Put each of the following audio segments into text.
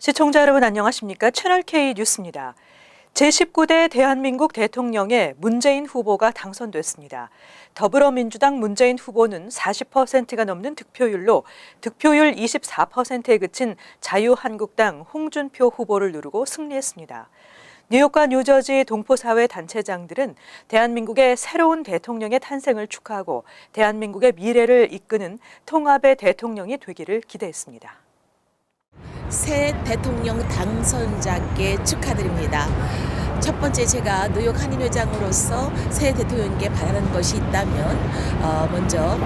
시청자 여러분 안녕하십니까? 채널K 뉴스입니다. 제19대 대한민국 대통령에 문재인 후보가 당선됐습니다. 더불어민주당 문재인 후보는 40%가 넘는 득표율로 득표율 24%에 그친 자유한국당 홍준표 후보를 누르고 승리했습니다. 뉴욕과 뉴저지 동포사회 단체장들은 대한민국의 새로운 대통령의 탄생을 축하하고 대한민국의 미래를 이끄는 통합의 대통령이 되기를 기대했습니다. 새 대통령 당선자께 축하드립니다. 첫 번째 제가 뉴욕 한인회장으로서 새 대통령께 바라는 것이 있다면 먼저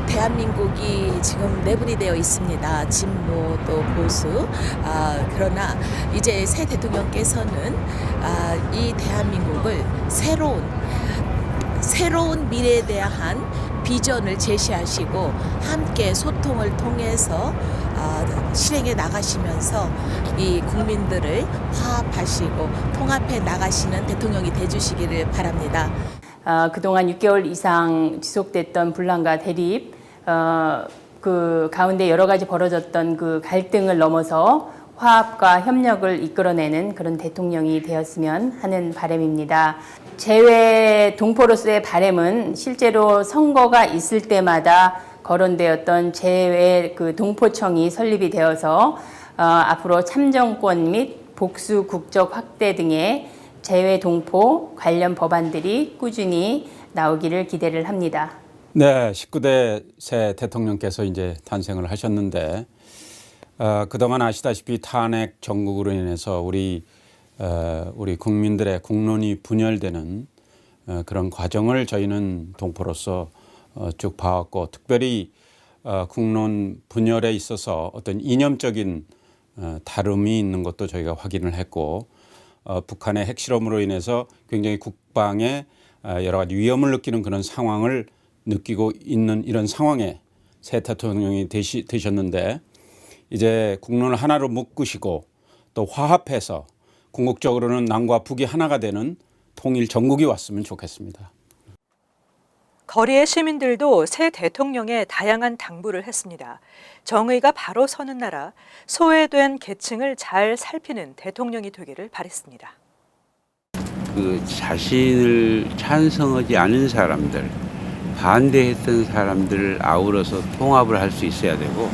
대한민국이 지금 내분이 되어 있습니다. 진보 또 보수. 그러나 이제 새 대통령께서는 이 대한민국을 새로운 미래에 대한 비전을 제시하시고 함께 소통을 통해서 실행해 나가시면서 이 국민들을 화합하시고 통합해 나가시는 대통령이 되주시기를 바랍니다. 그동안 6개월 이상 지속됐던 분란과 대립, 그 가운데 여러 가지 벌어졌던 그 갈등을 넘어서 화합과 협력을 이끌어내는 그런 대통령이 되었으면 하는 바람입니다. 재외 동포로서의 바람은 실제로 선거가 있을 때마다 거론되었던 재외 그 동포청이 설립이 되어서 앞으로 참정권 및 복수 국적 확대 등의 재외 동포 관련 법안들이 꾸준히 나오기를 기대를 합니다. 네, 19대 새 대통령께서 이제 탄생을 하셨는데 그동안 아시다시피 탄핵 정국으로 인해서 우리 국민들의 국론이 분열되는 그런 과정을 저희는 동포로서 쭉 봐왔고, 특별히 국론 분열에 있어서 어떤 이념적인 다름이 있는 것도 저희가 확인을 했고, 북한의 핵실험으로 인해서 굉장히 국방에 여러 가지 위험을 느끼는 그런 상황을 느끼고 있는 이런 상황에 새 대통령이 되셨는데, 이제 국론을 하나로 묶으시고 또 화합해서 궁극적으로는 남과 북이 하나가 되는 통일 정국이 왔으면 좋겠습니다. 거리의 시민들도 새 대통령에 다양한 당부를 했습니다. 정의가 바로 서는 나라, 소외된 계층을 잘 살피는 대통령이 되기를 바랬습니다. 그 자신을 찬성하지 않은 사람들, 반대했던 사람들을 아우러서 통합을 할 수 있어야 되고,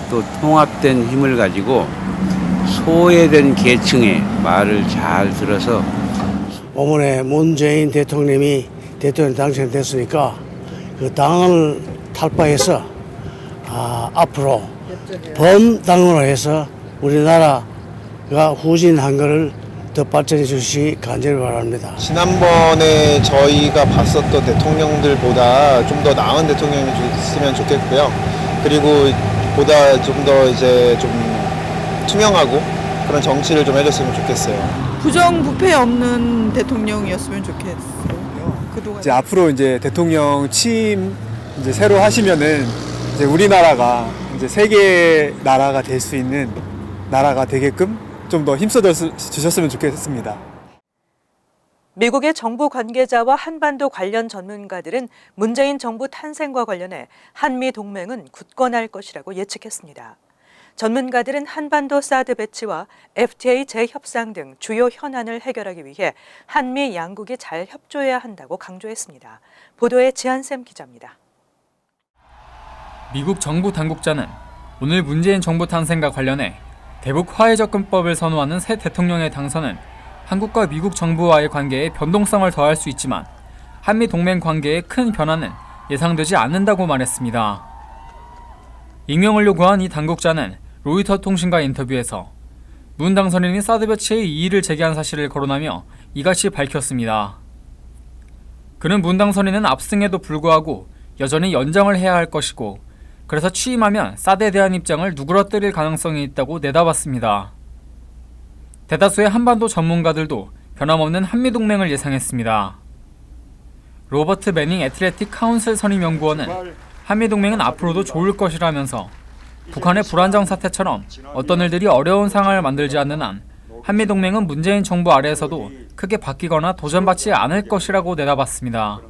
또 통합된 힘을 가지고 소외된 계층의 말을 잘 들어서 오늘의 문재인 대통령이 대통령 당선됐으니까 그 당을 탈바해서 앞으로 범당으로 해서 우리나라가 후진한 것을 더 발전해 주시기 간절히 바랍니다. 지난번에 저희가 봤었던 대통령들보다 좀 더 나은 대통령이 있으면 좋겠고요. 그리고 보다 좀 더 이제 좀 투명하고 그런 정치를 좀 해줬으면 좋겠어요. 부정부패 없는 대통령이었으면 좋겠어요. 그동안 이제 앞으로 이제 대통령 취임 이제 새로 하시면은 이제 우리나라가 이제 세계 나라가 될 수 있는 나라가 되게끔 좀 더 힘써 주셨으면 좋겠습니다. 미국의 정부 관계자와 한반도 관련 전문가들은 문재인 정부 탄생과 관련해 한미 동맹은 굳건할 것이라고 예측했습니다. 전문가들은 한반도 사드 배치와 FTA 재협상 등 주요 현안을 해결하기 위해 한미 양국이 잘 협조해야 한다고 강조했습니다. 보도에 지한샘 기자입니다. 미국 정부 당국자는 오늘 문재인 정부 탄생과 관련해 대북 화해 접근법을 선호하는 새 대통령의 당선은 한국과 미국 정부와의 관계에 변동성을 더할 수 있지만 한미 동맹 관계에 큰 변화는 예상되지 않는다고 말했습니다. 익명을 요구한 이 당국자는 로이터 통신과 인터뷰에서 문 당선인이 사드 배치의 이의를 제기한 사실을 거론하며 이같이 밝혔습니다. 그는 문 당선인은 압승에도 불구하고 여전히 연장을 해야 할 것이고, 그래서 취임하면 사드에 대한 입장을 누그러뜨릴 가능성이 있다고 내다봤습니다. 대다수의 한반도 전문가들도 변함없는 한미동맹을 예상했습니다. 로버트 매닝 애틀레틱 카운슬 선임연구원은 한미동맹은 앞으로도 좋을 것이라면서 북한의 불안정 사태처럼 어떤 일들이 어려운 상황을 만들지 않는 한 한미동맹은 문재인 정부 아래에서도 크게 바뀌거나 도전받지 않을 것이라고 내다봤습니다.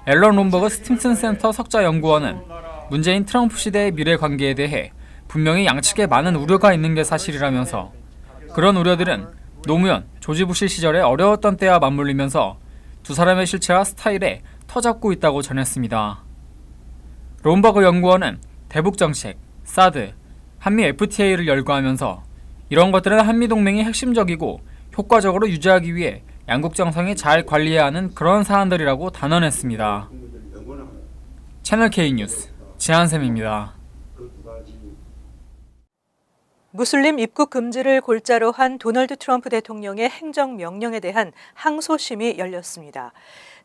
앨런 롬버그 스팀슨 센터 석좌연구원은 문재인 트럼프 시대의 미래 관계에 대해 분명히 양측에 많은 우려가 있는 게 사실이라면서 그런 우려들은 노무현, 조지 부시 시절에 어려웠던 때와 맞물리면서 두 사람의 실체와 스타일에 터잡고 있다고 전했습니다. 롬버그 연구원은 대북정책, 사드, 한미 FTA를 열거하면서 이런 것들은 한미동맹이 핵심적이고 효과적으로 유지하기 위해 양국 정상이 잘 관리해야 하는 그런 사안들이라고 단언했습니다. 채널K 뉴스 지한샘입니다. 무슬림 입국 금지를 골자로 한 도널드 트럼프 대통령의 행정명령에 대한 항소심이 열렸습니다.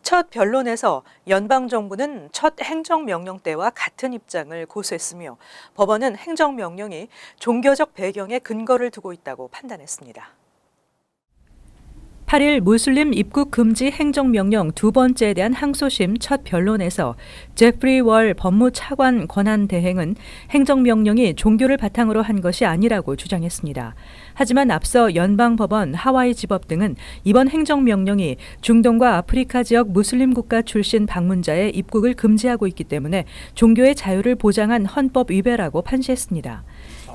첫 변론에서 연방정부는 첫 행정명령 때와 같은 입장을 고수했으며 법원은 행정명령이 종교적 배경에 근거를 두고 있다고 판단했습니다. 8일 무슬림 입국 금지 행정명령 두 번째에 대한 항소심 첫 변론에서 제프리 월 법무차관 권한대행은 행정명령이 종교를 바탕으로 한 것이 아니라고 주장했습니다. 하지만 앞서 연방법원, 하와이 지법 등은 이번 행정명령이 중동과 아프리카 지역 무슬림 국가 출신 방문자의 입국을 금지하고 있기 때문에 종교의 자유를 보장한 헌법 위배라고 판시했습니다.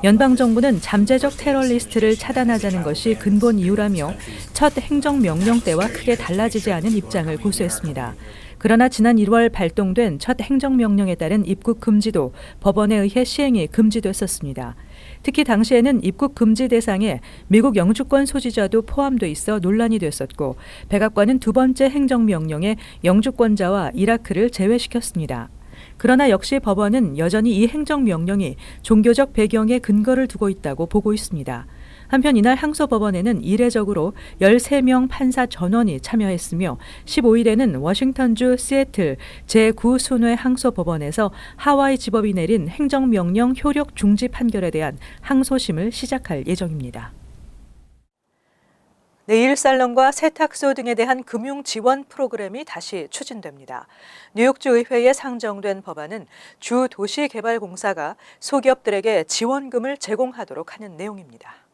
연방정부는 잠재적 테러리스트를 차단하자는 것이 근본 이유라며 첫 행정명령 때와 크게 달라지지 않은 입장을 고수했습니다. 그러나 지난 1월 발동된 첫 행정명령에 따른 입국 금지도 법원에 의해 시행이 금지됐었습니다. 특히 당시에는 입국 금지 대상에 미국 영주권 소지자도 포함돼 있어 논란이 됐었고 백악관은 두 번째 행정명령에 영주권자와 이라크를 제외시켰습니다. 그러나 역시 법원은 여전히 이 행정명령이 종교적 배경에 근거를 두고 있다고 보고 있습니다. 한편 이날 항소법원에는 이례적으로 13명 판사 전원이 참여했으며 15일에는 워싱턴주 시애틀 제9순회 항소법원에서 하와이 지법이 내린 행정명령 효력 중지 판결에 대한 항소심을 시작할 예정입니다. 네일살롱과 세탁소 등에 대한 금융 지원 프로그램이 다시 추진됩니다. 뉴욕주 의회에 상정된 법안은 주 도시개발공사가 소기업들에게 지원금을 제공하도록 하는 내용입니다.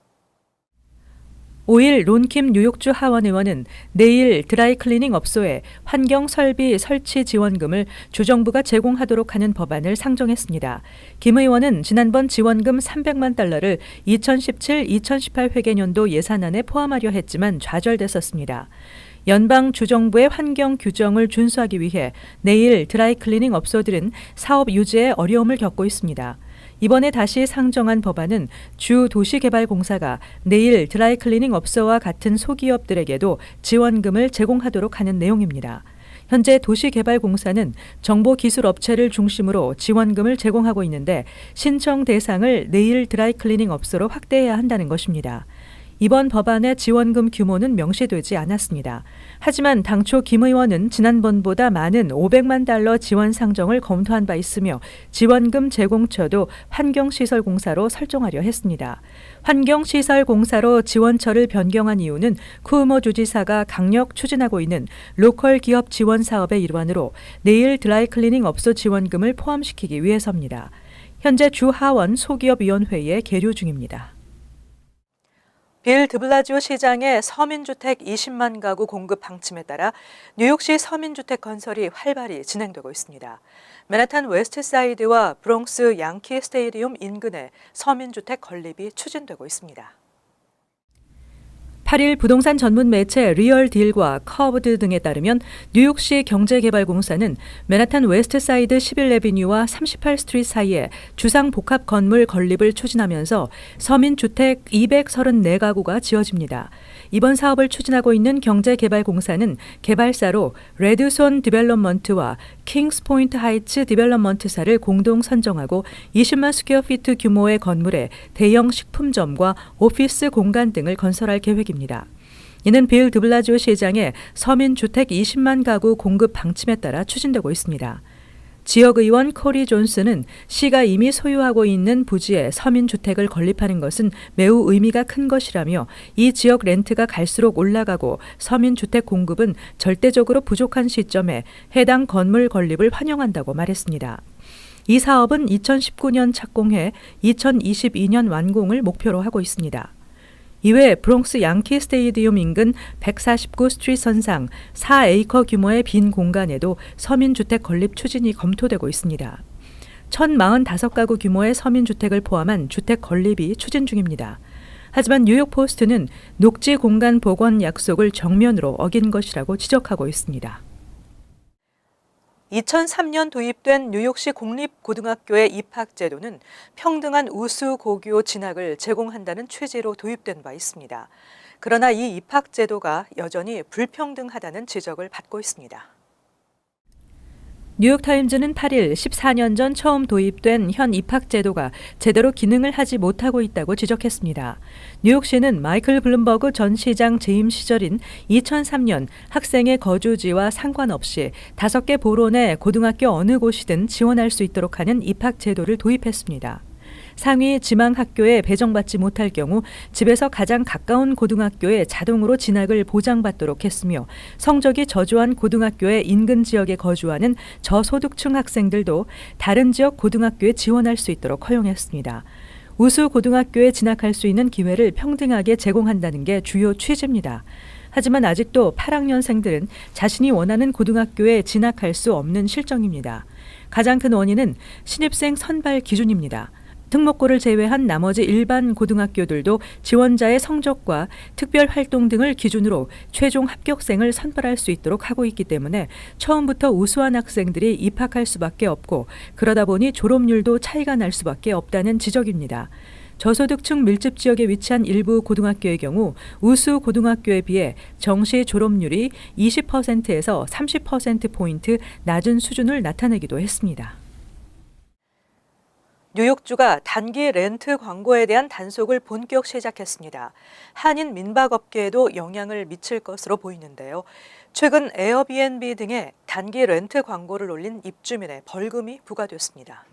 5일 론킴 뉴욕주 하원 의원은 내일 드라이클리닝 업소에 환경설비 설치 지원금을 주정부가 제공하도록 하는 법안을 상정했습니다. 김 의원은 지난번 지원금 $300만 달러를 2017-2018 회계년도 예산안에 포함하려 했지만 좌절됐었습니다. 연방 주정부의 환경 규정을 준수하기 위해 내일 드라이클리닝 업소들은 사업 유지에 어려움을 겪고 있습니다. 이번에 다시 상정한 법안은 주 도시개발공사가 내일 드라이클리닝 업소와 같은 소기업들에게도 지원금을 제공하도록 하는 내용입니다. 현재 도시개발공사는 정보기술업체를 중심으로 지원금을 제공하고 있는데 신청 대상을 내일 드라이클리닝 업소로 확대해야 한다는 것입니다. 이번 법안의 지원금 규모는 명시되지 않았습니다. 하지만 당초 김 의원은 지난번보다 많은 $500만 달러 지원 상정을 검토한 바 있으며 지원금 제공처도 환경시설공사로 설정하려 했습니다. 환경시설공사로 지원처를 변경한 이유는 쿠오모 주지사가 강력 추진하고 있는 로컬 기업 지원 사업의 일환으로 내일 드라이클리닝 업소 지원금을 포함시키기 위해서입니다. 현재 주 하원 소기업위원회에 계류 중입니다. 빌 드블라지오 시장의 서민주택 20만 가구 공급 방침에 따라 뉴욕시 서민주택 건설이 활발히 진행되고 있습니다. 맨하탄 웨스트사이드와 브롱스 양키 스테디움 인근에 서민주택 건립이 추진되고 있습니다. 8일 부동산 전문 매체 리얼딜과 커브드 등에 따르면 뉴욕시 경제개발공사는 맨하탄 웨스트사이드 11레비뉴와 38스트리트 사이에 주상 복합 건물 건립을 추진하면서 서민주택 234가구가 지어집니다. 이번 사업을 추진하고 있는 경제개발공사는 개발사로 레드손 디벨롭먼트와 킹스포인트 하이츠 디벨롭먼트사를 공동 선정하고 20만 스퀘어피트 규모의 건물에 대형 식품점과 오피스 공간 등을 건설할 계획입니다. 이는 빌 드블라지오 시장의 서민주택 20만 가구 공급 방침에 따라 추진되고 있습니다. 지역의원 코리 존스는 시가 이미 소유하고 있는 부지에 서민주택을 건립하는 것은 매우 의미가 큰 것이라며 이 지역 렌트가 갈수록 올라가고 서민주택 공급은 절대적으로 부족한 시점에 해당 건물 건립을 환영한다고 말했습니다. 이 사업은 2019년 착공해 2022년 완공을 목표로 하고 있습니다. 이외 브롱스 양키 스테디움 인근 149 스트리트 선상 4에이커 규모의 빈 공간에도 서민주택 건립 추진이 검토되고 있습니다. 1045가구 규모의 서민주택을 포함한 주택 건립이 추진 중입니다. 하지만 뉴욕 포스트는 녹지 공간 복원 약속을 정면으로 어긴 것이라고 지적하고 있습니다. 2003년 도입된 뉴욕시 공립고등학교의 입학제도는 평등한 우수 고교 진학을 제공한다는 취지로 도입된 바 있습니다. 그러나 이 입학제도가 여전히 불평등하다는 지적을 받고 있습니다. 뉴욕타임즈는 8일 14년 전 처음 도입된 현 입학제도가 제대로 기능을 하지 못하고 있다고 지적했습니다. 뉴욕시는 마이클 블룸버그 전 시장 재임 시절인 2003년 학생의 거주지와 상관없이 5개 보로 내 고등학교 어느 곳이든 지원할 수 있도록 하는 입학제도를 도입했습니다. 상위 지망 학교에 배정받지 못할 경우 집에서 가장 가까운 고등학교에 자동으로 진학을 보장받도록 했으며 성적이 저조한 고등학교의 인근 지역에 거주하는 저소득층 학생들도 다른 지역 고등학교에 지원할 수 있도록 허용했습니다. 우수 고등학교에 진학할 수 있는 기회를 평등하게 제공한다는 게 주요 취지입니다. 하지만 아직도 8학년생들은 자신이 원하는 고등학교에 진학할 수 없는 실정입니다. 가장 큰 원인은 신입생 선발 기준입니다. 특목고를 제외한 나머지 일반 고등학교들도 지원자의 성적과 특별 활동 등을 기준으로 최종 합격생을 선발할 수 있도록 하고 있기 때문에 처음부터 우수한 학생들이 입학할 수밖에 없고 그러다 보니 졸업률도 차이가 날 수밖에 없다는 지적입니다. 저소득층 밀집 지역에 위치한 일부 고등학교의 경우 우수 고등학교에 비해 정시 졸업률이 20%에서 30%포인트 낮은 수준을 나타내기도 했습니다. 뉴욕주가 단기 렌트 광고에 대한 단속을 본격 시작했습니다. 한인 민박업계에도 영향을 미칠 것으로 보이는데요. 최근 에어비앤비 등의 단기 렌트 광고를 올린 입주민에 벌금이 부과됐습니다.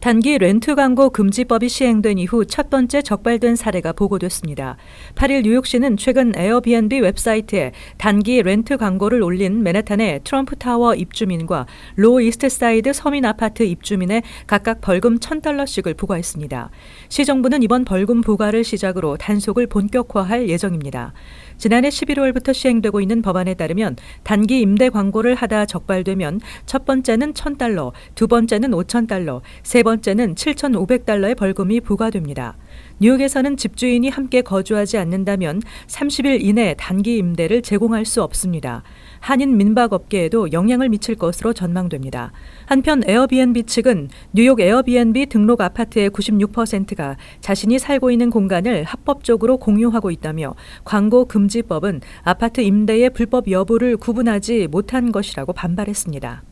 단기 렌트 광고 금지법이 시행된 이후 첫 번째 적발된 사례가 보고됐습니다. 8일 뉴욕시는 최근 에어비앤비 웹사이트에 단기 렌트 광고를 올린 맨해튼의 트럼프 타워 입주민과 로 이스트사이드 서민 아파트 입주민에 각각 벌금 $1,000씩을 부과했습니다. 시정부는 이번 벌금 부과를 시작으로 단속을 본격화할 예정입니다. 지난해 11월부터 시행되고 있는 법안에 따르면 단기 임대 광고를 하다 적발되면 첫 번째는 $1,000, 두 번째는 $5,000, 세 번째는 $7,500의 벌금이 부과됩니다. 뉴욕에서는 집주인이 함께 거주하지 않는다면 30일 이내 단기 임대를 제공할 수 없습니다. 한인 민박업계에도 영향을 미칠 것으로 전망됩니다. 한편 에어비앤비 측은 뉴욕 에어비앤비 등록 아파트의 96%가 자신이 살고 있는 공간을 합법적으로 공유하고 있다며 광고 금지법은 아파트 임대의 불법 여부를 구분하지 못한 것이라고 반발했습니다.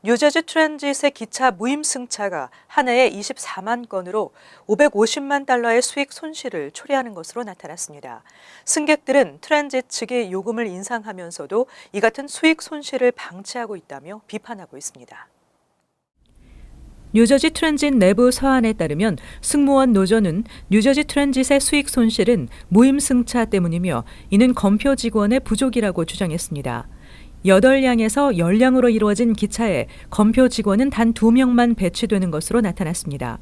뉴저지 트랜짓의 기차 무임승차가 한 해에 24만 건으로 $550만 수익 손실을 초래하는 것으로 나타났습니다. 승객들은 트랜짓 측이 요금을 인상하면서도 이 같은 수익 손실을 방치하고 있다며 비판하고 있습니다. 뉴저지 트랜짓 내부 서한에 따르면 승무원 노조는 뉴저지 트랜짓의 수익 손실은 무임승차 때문이며 이는 검표 직원의 부족이라고 주장했습니다. 8량에서 10량으로 이루어진 기차에 검표 직원은 단 2명만 배치되는 것으로 나타났습니다.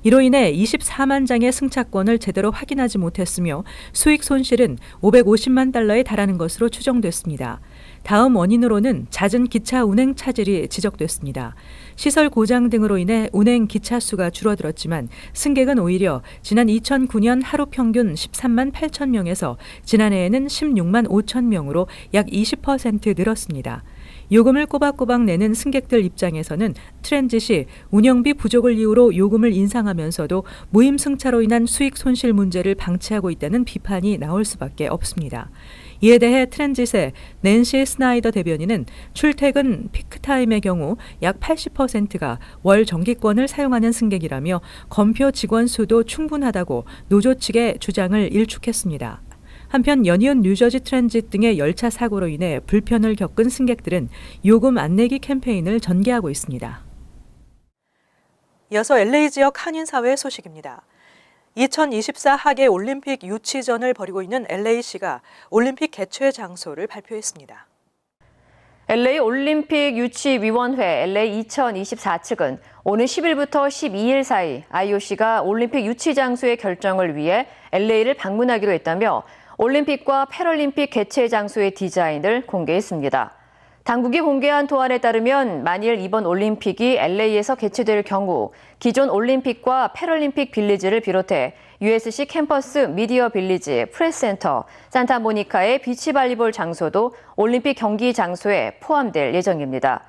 이로 인해 24만 장의 승차권을 제대로 확인하지 못했으며 수익 손실은 $550만 달러에 달하는 것으로 추정됐습니다. 다음 원인으로는 잦은 기차 운행 차질이 지적됐습니다. 시설 고장 등으로 인해 운행 기차 수가 줄어들었지만 승객은 오히려 지난 2009년 하루 평균 13만 8천 명에서 지난해에는 16만 5천 명으로 약 20% 늘었습니다. 요금을 꼬박꼬박 내는 승객들 입장에서는 트랜짓이 운영비 부족을 이유로 요금을 인상하면서도 무임승차로 인한 수익 손실 문제를 방치하고 있다는 비판이 나올 수밖에 없습니다. 이에 대해 트랜짓의 낸시 스나이더 대변인은 출퇴근 피크타임의 경우 약 80%가 월 정기권을 사용하는 승객이라며 검표 직원 수도 충분하다고 노조 측의 주장을 일축했습니다. 한편 연이은 뉴저지 트랜짓 등의 열차 사고로 인해 불편을 겪은 승객들은 요금 안 내기 캠페인을 전개하고 있습니다. 이어서 LA 지역 한인사회 소식입니다. 2024 하계 올림픽 유치전을 벌이고 있는 LA시가 올림픽 개최 장소를 발표했습니다. LA 올림픽 유치위원회 LA 2024 측은 오는 10일부터 12일 사이 IOC가 올림픽 유치 장소의 결정을 위해 LA를 방문하기로 했다며 올림픽과 패럴림픽 개최 장소의 디자인을 공개했습니다. 당국이 공개한 도안에 따르면 만일 이번 올림픽이 LA에서 개최될 경우 기존 올림픽과 패럴림픽 빌리지를 비롯해 USC 캠퍼스 미디어 빌리지, 프레스센터, 산타모니카의 비치발리볼 장소도 올림픽 경기 장소에 포함될 예정입니다.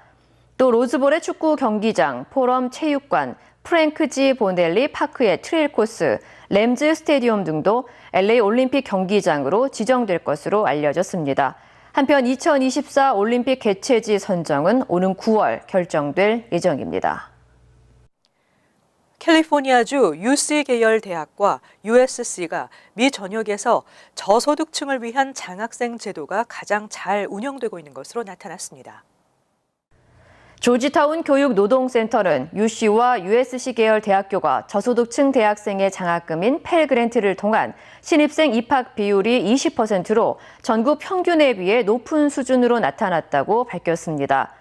또 로즈볼의 축구 경기장, 포럼 체육관, 프랭크 G 보넬리 파크의 트레일 코스, 램즈 스테디움 등도 LA 올림픽 경기장으로 지정될 것으로 알려졌습니다. 한편 2024 올림픽 개최지 선정은 오는 9월 결정될 예정입니다. 캘리포니아주 UC 계열 대학과 USC가 미 전역에서 저소득층을 위한 장학생 제도가 가장 잘 운영되고 있는 것으로 나타났습니다. 조지타운 교육노동센터는 UC와 USC 계열 대학교가 저소득층 대학생의 장학금인 펠 그랜트를 통한 신입생 입학 비율이 20%로 전국 평균에 비해 높은 수준으로 나타났다고 밝혔습니다.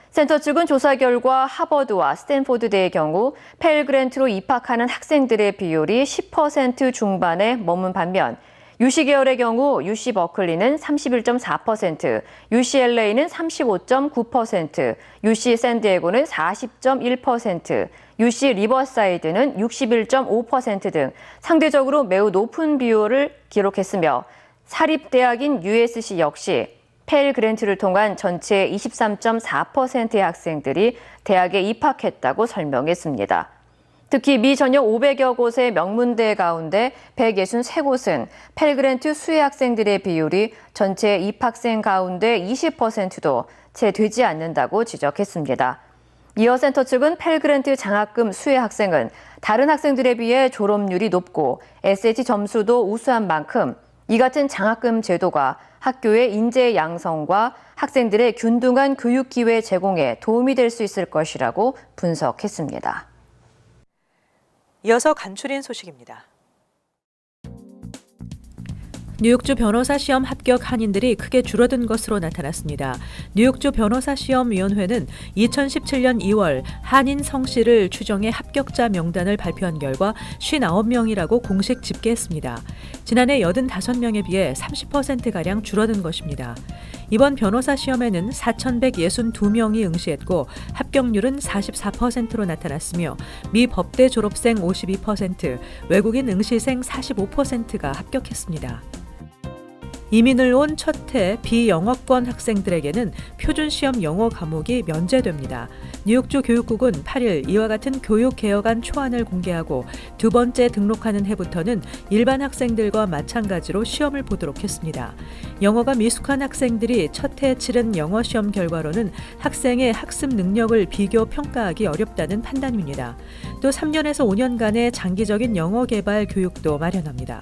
센터 측은 조사 결과 하버드와 스탠포드대의 경우 펠 그랜트로 입학하는 학생들의 비율이 10% 중반에 머문 반면 UC 계열의 경우 UC 버클리는 31.4%, UCLA는 35.9%, UC 샌디에고는 40.1%, UC 리버사이드는 61.5% 등 상대적으로 매우 높은 비율을 기록했으며 사립대학인 USC 역시 펠 그랜트를 통한 전체 23.4%의 학생들이 대학에 입학했다고 설명했습니다. 특히 미 전역 500여 곳의 명문대 가운데 163곳은 펠 그랜트 수혜 학생들의 비율이 전체 입학생 가운데 20%도 채 되지 않는다고 지적했습니다. 이어 센터 측은 펠 그랜트 장학금 수혜 학생은 다른 학생들에 비해 졸업률이 높고 SAT 점수도 우수한 만큼 이 같은 장학금 제도가 학교의 인재 양성과 학생들의 균등한 교육 기회 제공에 도움이 될 수 있을 것이라고 분석했습니다. 이어서 간추린 소식입니다. 뉴욕주 변호사 시험 합격 한인들이 크게 줄어든 것으로 나타났습니다. 뉴욕주 변호사 시험위원회는 2017년 2월 한인 성씨를 추정해 합격자 명단을 발표한 결과 59명이라고 공식 집계했습니다. 지난해 85명에 비해 30%가량 줄어든 것입니다. 이번 변호사 시험에는 4,162명이 응시했고 합격률은 44%로 나타났으며 미 법대 졸업생 52%, 외국인 응시생 45%가 합격했습니다. 이민을 온 첫해 비영어권 학생들에게는 표준시험 영어 과목이 면제됩니다. 뉴욕주 교육국은 8일 이와 같은 교육개혁안 초안을 공개하고 두 번째 등록하는 해부터는 일반 학생들과 마찬가지로 시험을 보도록 했습니다. 영어가 미숙한 학생들이 첫해 치른 영어시험 결과로는 학생의 학습 능력을 비교 평가하기 어렵다는 판단입니다. 또 3년에서 5년간의 장기적인 영어 개발 교육도 마련합니다.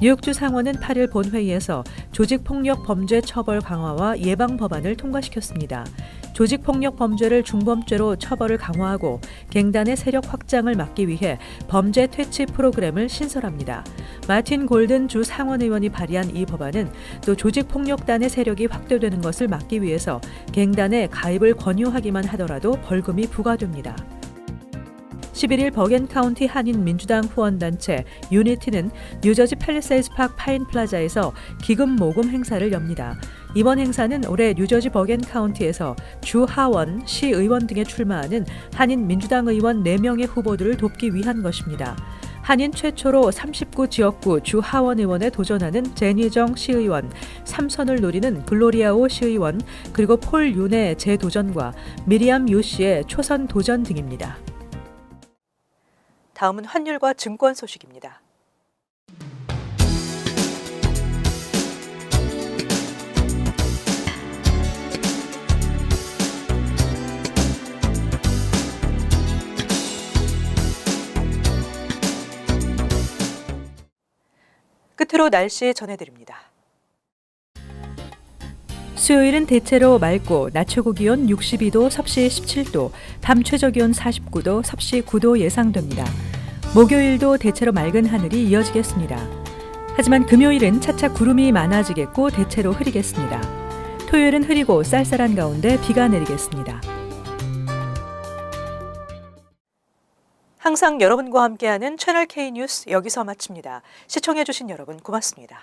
뉴욕주 상원은 8일 본회의에서 조직폭력 범죄 처벌 강화와 예방 법안을 통과시켰습니다. 조직폭력 범죄를 중범죄로 처벌을 강화하고 갱단의 세력 확장을 막기 위해 범죄 퇴치 프로그램을 신설합니다. 마틴 골든 주 상원의원이 발의한 이 법안은 또 조직폭력단의 세력이 확대되는 것을 막기 위해서 갱단에 가입을 권유하기만 하더라도 벌금이 부과됩니다. 11일 버겐 카운티 한인 민주당 후원단체 유니티는 뉴저지 팰리세이드 파크 파인 플라자에서 기금 모금 행사를 엽니다. 이번 행사는 올해 뉴저지 버겐 카운티에서 주 하원, 시의원 등에 출마하는 한인 민주당 의원 4명의 후보들을 돕기 위한 것입니다. 한인 최초로 39 지역구 주 하원 의원에 도전하는 제니정 시의원, 3선을 노리는 글로리아 오 시의원, 그리고 폴 윤의 재도전과 미리암 유 씨의 초선 도전 등입니다. 다음은 환율과 증권 소식입니다. 끝으로 날씨 전해드립니다. 수요일은 대체로 맑고 낮 최고 기온 62도, 섭씨 17도, 밤 최저 기온 49도, 섭씨 9도 예상됩니다. 목요일도 대체로 맑은 하늘이 이어지겠습니다. 하지만 금요일은 차차 구름이 많아지겠고 대체로 흐리겠습니다. 토요일은 흐리고 쌀쌀한 가운데 비가 내리겠습니다. 항상 여러분과 함께하는 채널 K 뉴스 여기서 마칩니다. 시청해주신 여러분 고맙습니다.